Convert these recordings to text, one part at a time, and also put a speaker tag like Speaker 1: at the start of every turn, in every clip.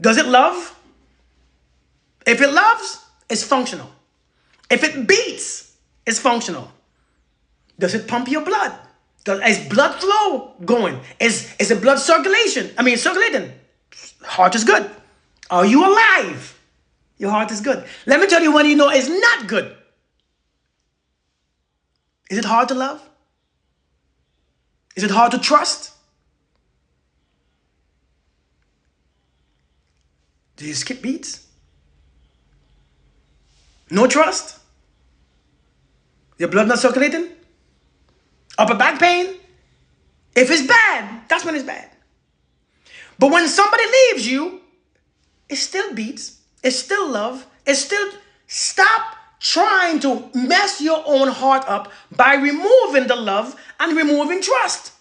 Speaker 1: Does it love? If it loves, it's functional. If it beats, it's functional. Does it pump your blood? Is blood flow going? Is the blood circulation? Circulating. Heart is good. Are you alive? Your heart is good. Let me tell you when you know it's not good. Is it hard to love? Is it hard to trust? Do you skip beats? No trust? Your blood not circulating? Upper back pain? If it's bad, that's when it's bad. But when somebody leaves you, it still beats. It's still love. It's still... Stop trying to mess your own heart up by removing the love and removing trust.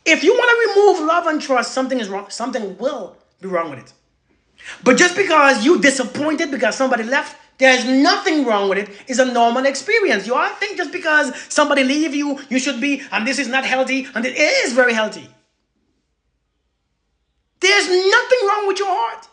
Speaker 1: If you want to remove love and trust, something is wrong. Something will be wrong with it. But just because you disappointed because somebody left, there's nothing wrong with it. It's a normal experience. You all think just because somebody leave you, you should be, and this is not healthy, and it is very healthy. There's nothing wrong with your heart.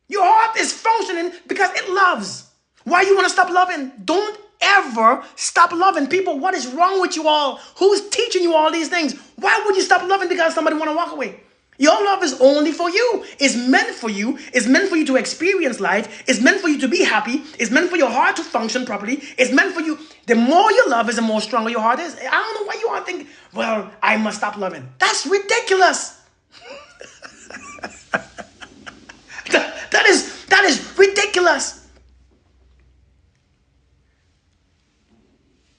Speaker 1: Your heart is functioning because it loves. Why you want to stop loving? Don't ever stop loving. People, what is wrong with you all? Who's teaching you all these things? Why would you stop loving because somebody want to walk away? Your love is only for you. It's meant for you. It's meant for you to experience life. It's meant for you to be happy. It's meant for your heart to function properly. It's meant for you. The more you love is, the more stronger your heart is. I don't know why you all think, well, I must stop loving. That's ridiculous. That is ridiculous.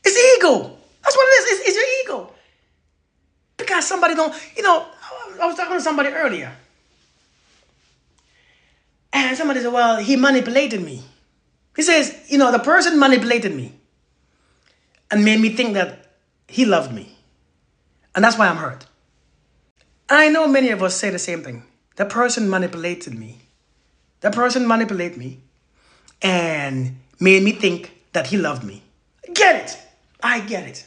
Speaker 1: It's ego. That's what it is. It's your ego. Because somebody don't, I was talking to somebody earlier. And somebody said, well, he manipulated me. He says, the person manipulated me and made me think that he loved me. And that's why I'm hurt. And I know many of us say the same thing. That person manipulated me. That person manipulated me and made me think that he loved me. Get it. I get it.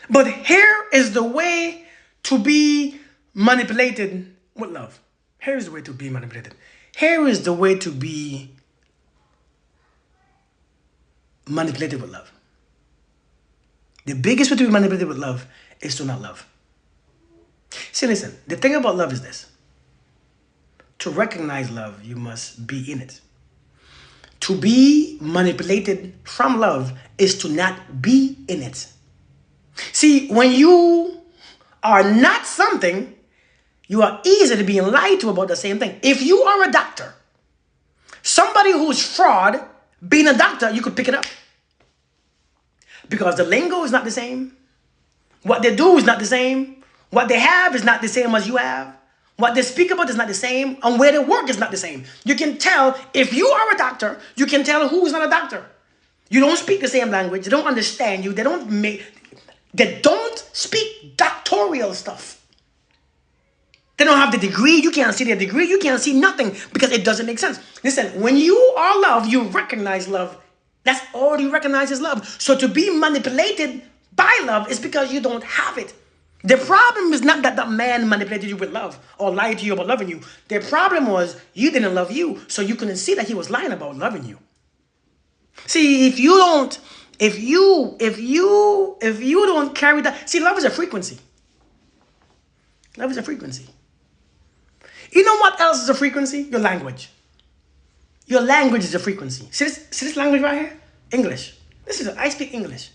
Speaker 1: But here is the way to be manipulated with love. Here is the way to be manipulated. Here is the way to be manipulated with love. The biggest way to be manipulated with love is to not love. See, listen, the thing about love is this. To recognize love, you must be in it. To be manipulated from love is to not be in it. See, when you are not something, you are easy to be lied to about the same thing. If you are a doctor, somebody who's fraud, being a doctor, you could pick it up. Because the lingo is not the same. What they do is not the same. What they have is not the same as you have. What they speak about is not the same. And where they work is not the same. You can tell, if you are a doctor, you can tell who is not a doctor. You don't speak the same language. They don't understand you. They don't speak doctoral stuff. They don't have the degree. You can't see their degree. You can't see nothing because it doesn't make sense. Listen, when you are loved, you recognize love. That's all you recognize is love. So to be manipulated by love is because you don't have it. The problem is not that man manipulated you with love or lied to you about loving you. The problem was you didn't love you, so you couldn't see that he was lying about loving you. See, if you don't carry that, see, love is a frequency. Love is a frequency. You know what else is a frequency? Your language. Your language is a frequency. See this language right here? English. I speak English.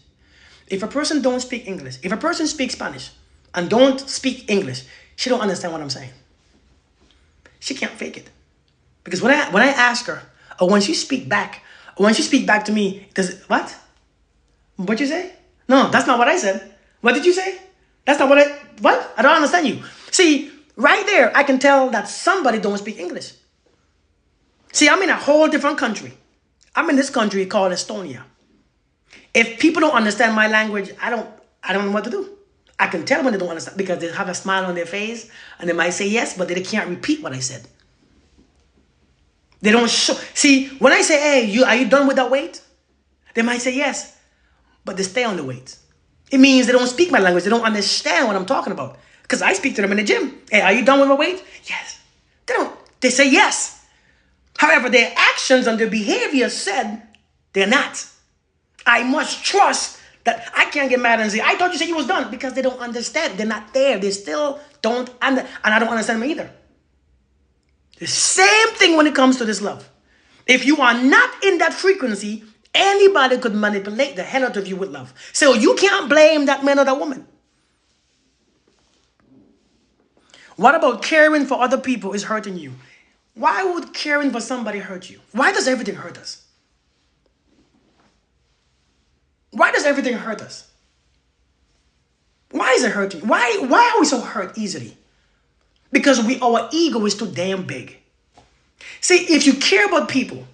Speaker 1: If a person don't speak English, if a person speaks Spanish and don't speak English, she don't understand what I'm saying. She can't fake it. Because when I ask her, or when she speak back to me, does what? What'd you say? No, that's not what I said. What did you say? That's not what? I don't understand you. See, right there, I can tell that somebody don't speak English. See, I'm in a whole different country. I'm in this country called Estonia. If people don't understand my language, I don't know what to do. I can tell when they don't understand because they have a smile on their face and they might say yes, but they can't repeat what I said. They don't show. See, when I say, hey, are you done with that weight? They might say yes, but they stay on the weight. It means they don't speak my language. They don't understand what I'm talking about. Because I speak to them in the gym. Hey, are you done with my weight? Yes. They don't. They say yes. However, their actions and their behavior said they're not. I must trust that I can't get mad and say, I thought you said you was done, because they don't understand. They're not there. They still don't and I don't understand them either. The same thing when it comes to this love. If you are not in that frequency, anybody could manipulate the hell out of you with love. So you can't blame that man or that woman. What about caring for other people is hurting you? Why would caring for somebody hurt you? Why does everything hurt us? Why does everything hurt us? Why is it hurting? Why are we so hurt easily? Because our ego is too damn big. See, if you care about people,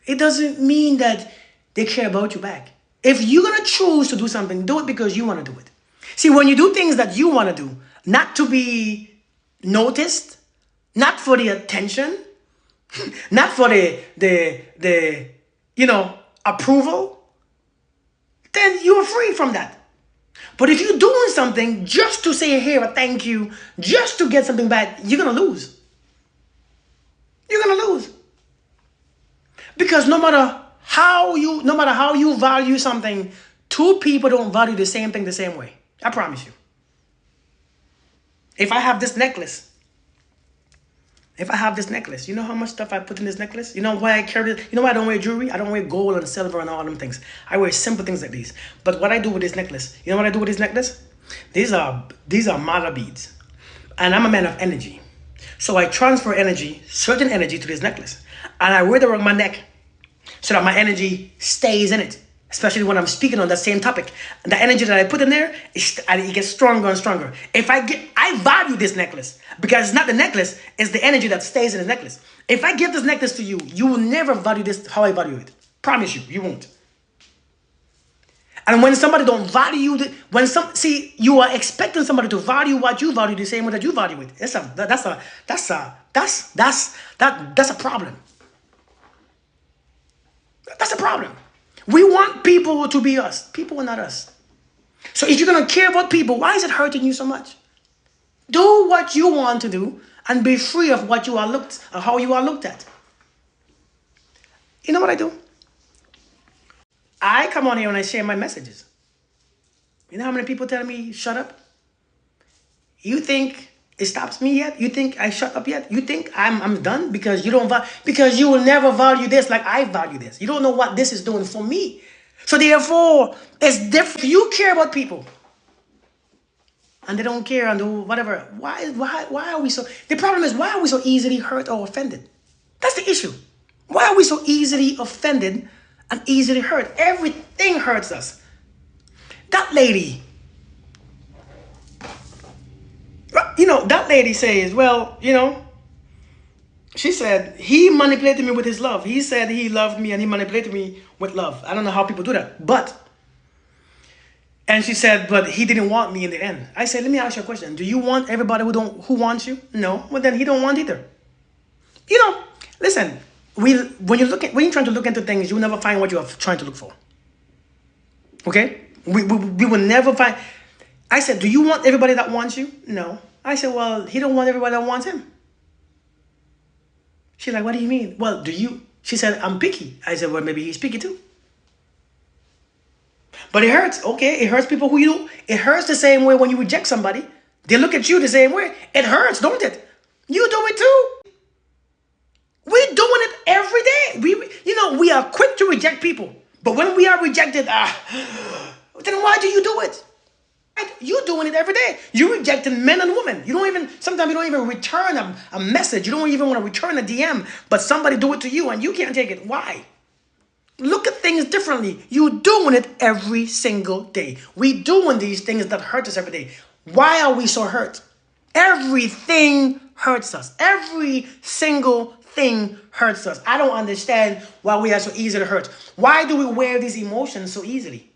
Speaker 1: it doesn't mean that they care about you back. If you're going to choose to do something, do it because you want to do it. See, when you do things that you want to do, not to be noticed, not for the attention, not for the approval, then you're free from that. But if you're doing something just to say here a thank you, just to get something back, you're going to lose. You're going to lose. Because no matter how you value something, two people don't value the same thing the same way. I promise you. If I have this necklace, you know how much stuff I put in this necklace? You know why I carry it? You know why I don't wear jewelry? I don't wear gold and silver and all them things. I wear simple things like these. But what I do with this necklace, you know what I do with this necklace? These are mala beads. And I'm a man of energy. So I transfer certain energy to this necklace. And I wear it around my neck so that my energy stays in it. Especially when I'm speaking on that same topic. And the energy that I put in there, it gets stronger and stronger. I value this necklace because it's not the necklace, it's the energy that stays in the necklace. If I give this necklace to you, you will never value this how I value it. Promise you, you won't. And when somebody don't value you are expecting somebody to value what you value the same way that you value it. That's a problem. That's a problem. We want people to be us. People are not us. So if you're going to care about people, why is it hurting you so much? Do what you want to do and be free of how you are looked at. You know what I do? I come on here and I share my messages. You know how many people tell me, shut up? You think it stops me yet? You think I shut up yet? You think I'm done because because you will never value this like I value this. You don't know what this is doing for me. So therefore, it's different. If you care about people and they don't care and do whatever, why are we so... The problem is, why are we so easily hurt or offended? That's the issue. Why are we so easily offended and easily hurt? Everything hurts us. That lady... that lady says, she said, he manipulated me with his love. He said he loved me and he manipulated me with love. I don't know how people do that. And she said, but he didn't want me in the end. I said, let me ask you a question. Do you want everybody who wants you? No. Well, then he don't want either. Listen, when you're trying to look into things, you'll never find what you're trying to look for. Okay? We will never find... I said, do you want everybody that wants you? No. I said, well, he don't want everybody that wants him. She's like, what do you mean? Well, do you? She said, I'm picky. I said, well, maybe he's picky too. But it hurts. Okay, it hurts people who you... It hurts the same way when you reject somebody. They look at you the same way. It hurts, don't it? You do it too. We're doing it every day. We are quick to reject people. But when we are rejected, then why do you do it? You're doing it every day. You're rejecting men and women. Sometimes you don't even return a message. You don't even want to return a DM, but somebody do it to you and you can't take it. Why? Look at things differently. You're doing it every single day. We're doing these things that hurt us every day. Why are we so hurt? Everything hurts us. Every single thing hurts us. I don't understand why we are so easy to hurt. Why do we wear these emotions so easily?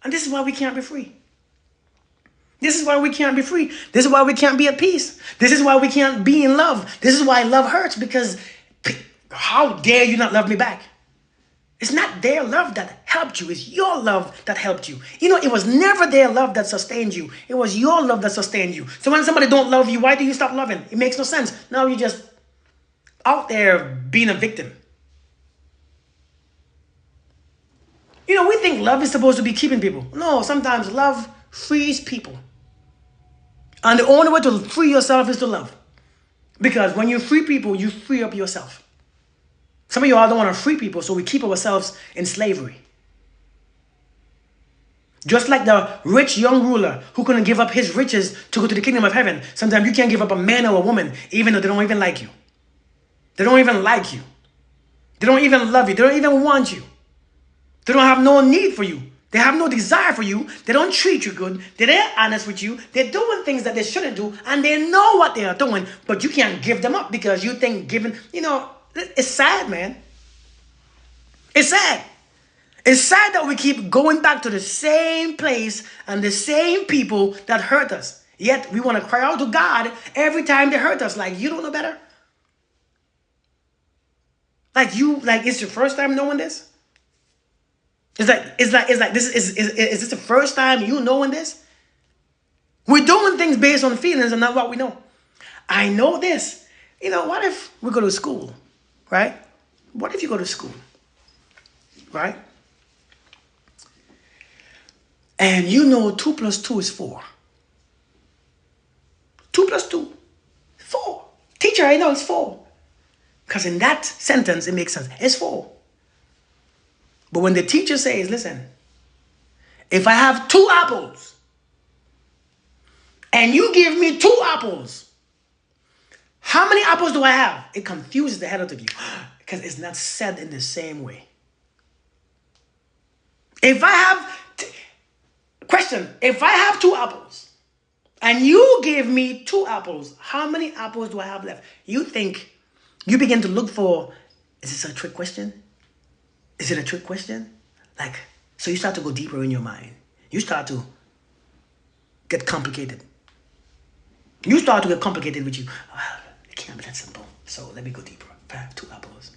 Speaker 1: And this is why we can't be free. This is why we can't be free. This is why we can't be at peace. This is why we can't be in love. This is why love hurts, because how dare you not love me back? It's not their love that helped you. It's your love that helped you. You know, it was never their love that sustained you. It was your love that sustained you. So when somebody don't love you, why do you stop loving? It makes no sense. Now you're just out there being a victim. You know, we think love is supposed to be keeping people. No, sometimes love frees people. And the only way to free yourself is to love. Because when you free people, you free up yourself. Some of you all don't want to free people, so we keep ourselves in slavery. Just like the rich young ruler who couldn't give up his riches to go to the kingdom of heaven. Sometimes you can't give up a man or a woman, even though they don't even like you. They don't even like you. They don't even love you. They don't even want you. They don't have no need for you. They have no desire for you. They don't treat you good. They're honest with you. They're doing things that they shouldn't do, and they know what they are doing, but you can't give them up because you think giving, you know, it's sad, man. It's sad. It's sad that we keep going back to the same place and the same people that hurt us. Yet we want to cry out to God every time they hurt us. Like, you don't know better? Like, it's your first time knowing this? It's like this is this the first time you knowing this? We're doing things based on feelings and not what we know. I know this. You know, what if we go to school, right? What if you go to school, right? And you know 2 plus 2 is 4. 2 plus 2, 4. Teacher, I know it's 4. Because in that sentence, it makes sense. It's 4. But when the teacher says, listen, if I have 2 apples and you give me 2 apples, how many apples do I have? It confuses the hell out of you because it's not said in the same way. If I have, if I have 2 apples and you give me 2 apples, how many apples do I have left? You begin to look for, is this a trick question? Is it a trick question? Like, so you start to go deeper in your mind. You start to get complicated. You start to get complicated with you. Well, it can't be that simple. So let me go deeper. If I have 2 apples,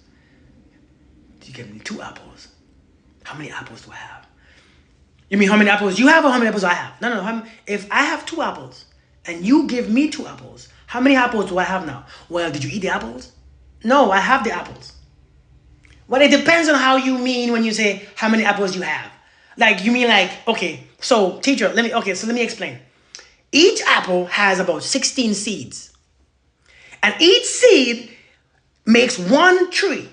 Speaker 1: you give me 2 apples. How many apples do I have? You mean how many apples you have or how many apples I have? No. If I have 2 apples and you give me 2 apples, how many apples do I have now? Well, did you eat the apples? No, I have the apples. Well, it depends on how you mean when you say how many apples you have. Like, you mean like, okay, so teacher, let me explain. Each apple has about 16 seeds. And each seed makes 1 tree.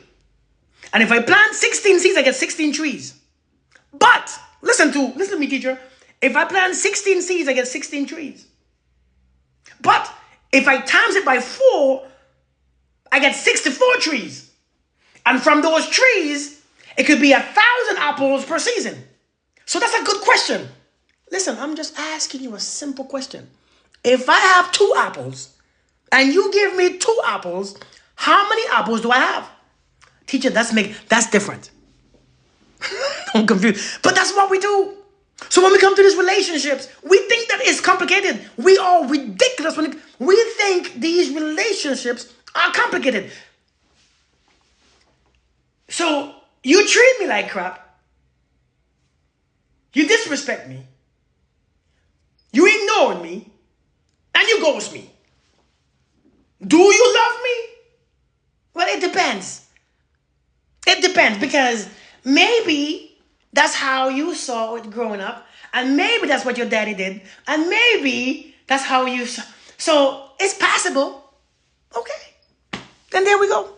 Speaker 1: And if I plant 16 seeds, I get 16 trees. But, listen to me, teacher. If I plant 16 seeds, I get 16 trees. But, if I times it by 4, I get 64 trees. And from those trees, it could be 1,000 apples per season. So that's a good question. Listen, I'm just asking you a simple question. If I have 2 apples and you give me 2 apples, how many apples do I have? Teacher, that's different. I'm confused. But that's what we do. So when we come to these relationships, we think that it's complicated. We are ridiculous when we think these relationships are complicated. So you treat me like crap. You disrespect me. You ignore me. And you ghost me. Do you love me? Well, it depends. It depends because maybe that's how you saw it growing up. And maybe that's what your daddy did. And maybe that's how you saw. So it's possible. Okay. Then there we go.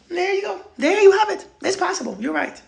Speaker 1: There you go. There you have it. It's possible. You're right.